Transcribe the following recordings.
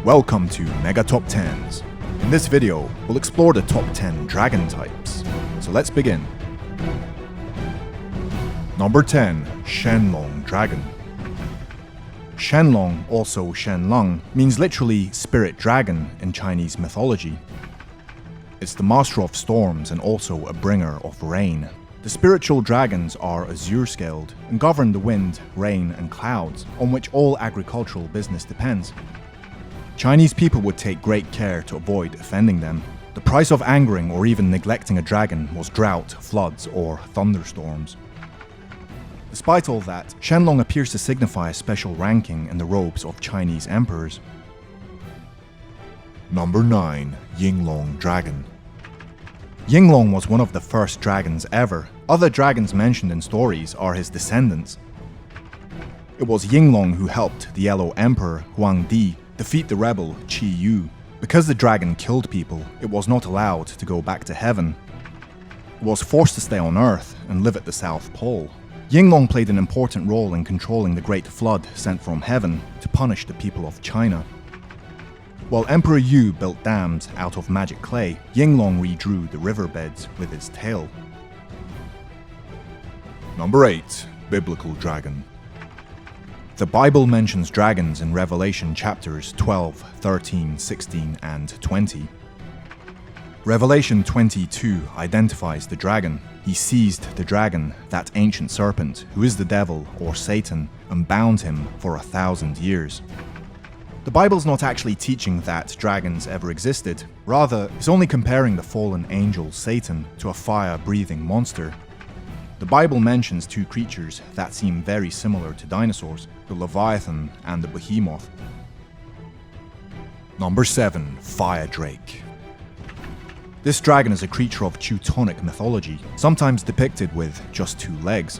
Welcome to Mega Top 10s. In this video, we'll explore the top 10 dragon types. So let's begin. Number 10. Shenlong Dragon. Shenlong, also Shenlong, means literally spirit dragon in Chinese mythology. It's the master of storms and also a bringer of rain. The spiritual dragons are azure-scaled and govern the wind, rain and clouds, on which all agricultural business depends. Chinese people would take great care to avoid offending them. The price of angering or even neglecting a dragon was drought, floods or thunderstorms. Despite all that, Shenlong appears to signify a special ranking in the robes of Chinese emperors. Number 9. Yinglong Dragon. Yinglong was one of the first dragons ever. Other dragons mentioned in stories are his descendants. It was Yinglong who helped the Yellow Emperor Huangdi defeat the rebel Qi Yu. Because the dragon killed people, it was not allowed to go back to heaven. It was forced to stay on Earth and live at the South Pole. Yinglong played an important role in controlling the Great Flood sent from heaven to punish the people of China. While Emperor Yu built dams out of magic clay, Yinglong redrew the riverbeds with his tail. Number 8. Biblical Dragon. The Bible mentions dragons in Revelation chapters 12, 13, 16, and 20. Revelation 22 identifies the dragon. He seized the dragon, that ancient serpent, who is the devil or Satan, and bound him for 1,000 years. The Bible's not actually teaching that dragons ever existed. Rather, it's only comparing the fallen angel Satan to a fire-breathing monster. The Bible mentions two creatures that seem very similar to dinosaurs, the Leviathan and the Behemoth. Number 7. Fire Drake. This dragon is a creature of Teutonic mythology, sometimes depicted with just 2 legs.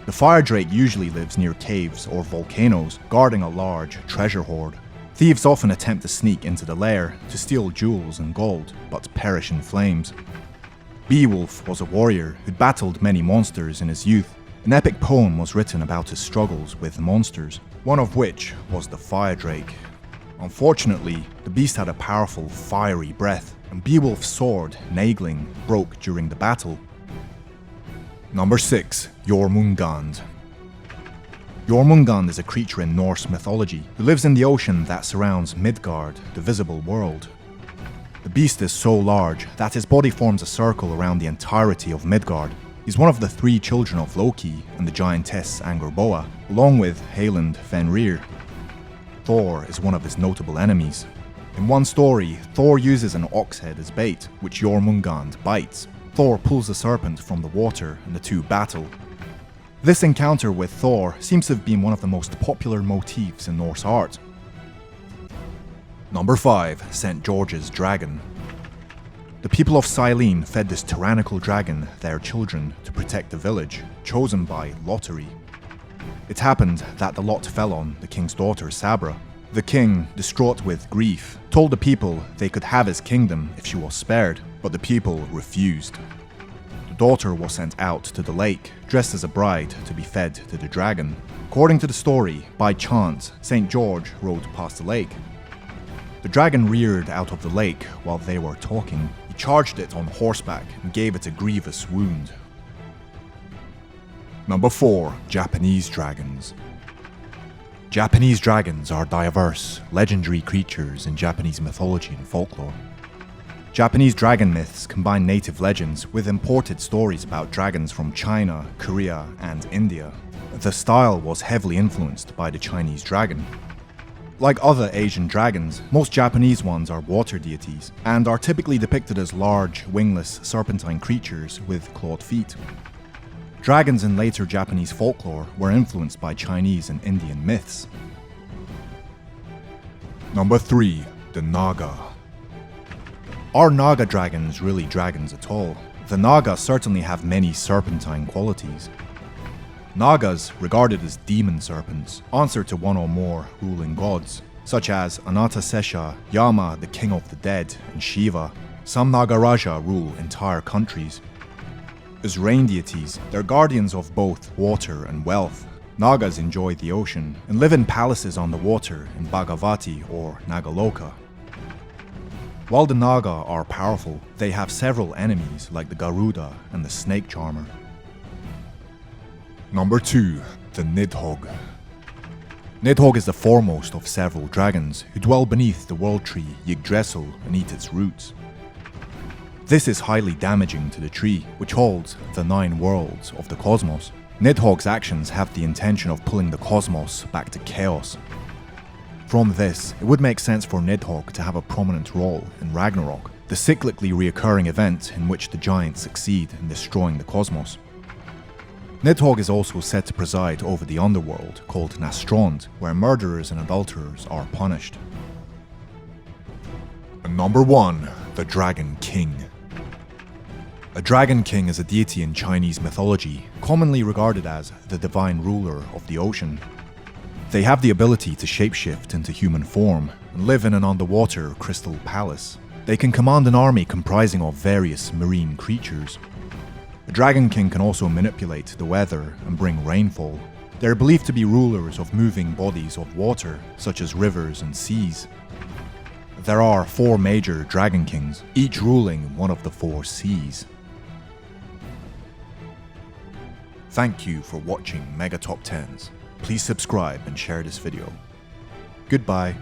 The fire drake usually lives near caves or volcanoes, guarding a large treasure hoard. Thieves often attempt to sneak into the lair to steal jewels and gold, but perish in flames. Beowulf was a warrior who'd battled many monsters in his youth. An epic poem was written about his struggles with monsters, one of which was the fire drake. Unfortunately, the beast had a powerful, fiery breath, and Beowulf's sword, Níðhöggr, broke during the battle. Number 6. Jörmungandr. Jörmungandr is a creature in Norse mythology who lives in the ocean that surrounds Midgard, the visible world. The beast is so large that his body forms a circle around the entirety of Midgard. He's one of the 3 children of Loki and the giantess Angerboa, along with Haland Fenrir. Thor is one of his notable enemies. In one story, Thor uses an ox head as bait, which Jörmungandr bites. Thor pulls the serpent from the water and the two battle. This encounter with Thor seems to have been one of the most popular motifs in Norse art. Number 5. St. George's Dragon. The people of Cyllene fed this tyrannical dragon their children to protect the village, chosen by lottery. It happened that the lot fell on the king's daughter Sabra. The king, distraught with grief, told the people they could have his kingdom if she was spared, but the people refused. The daughter was sent out to the lake, dressed as a bride to be fed to the dragon. According to the story, by chance, St. George rode past the lake. The dragon reared out of the lake while they were talking. He charged it on horseback and gave it a grievous wound. Number 4. Japanese Dragons. Japanese dragons are diverse, legendary creatures in Japanese mythology and folklore. Japanese dragon myths combine native legends with imported stories about dragons from China, Korea, and India. The style was heavily influenced by the Chinese dragon. Like other Asian dragons, most Japanese ones are water deities, and are typically depicted as large, wingless, serpentine creatures with clawed feet. Dragons in later Japanese folklore were influenced by Chinese and Indian myths. Number 3. The Naga. Are Naga dragons really dragons at all? The Naga certainly have many serpentine qualities. Nagas, regarded as demon serpents, answer to one or more ruling gods, such as Anatasesha, Yama, the king of the dead, and Shiva. Some Nagaraja rule entire countries. As rain deities, they're guardians of both water and wealth. Nagas enjoy the ocean and live in palaces on the water in Bhagavati or Nagaloka. While the Naga are powerful, they have several enemies like the Garuda and the snake charmer. Number 2. The Níðhöggr. Níðhöggr is the foremost of several dragons who dwell beneath the world tree Yggdrasil and eat its roots. This is highly damaging to the tree, which holds the 9 worlds of the cosmos. Níðhöggr's actions have the intention of pulling the cosmos back to chaos. From this, it would make sense for Níðhöggr to have a prominent role in Ragnarok, the cyclically reoccurring event in which the giants succeed in destroying the cosmos. Níðhöggr is also said to preside over the underworld called Nastrond, where murderers and adulterers are punished. And number 1. The Dragon King. A Dragon King is a deity in Chinese mythology, commonly regarded as the divine ruler of the ocean. They have the ability to shapeshift into human form and live in an underwater crystal palace. They can command an army comprising of various marine creatures. A Dragon King can also manipulate the weather and bring rainfall. They are believed to be rulers of moving bodies of water, such as rivers and seas. There are 4 major Dragon Kings, each ruling one of the 4 seas. Thank you for watching Mega Top 10s. Please subscribe and share this video. Goodbye.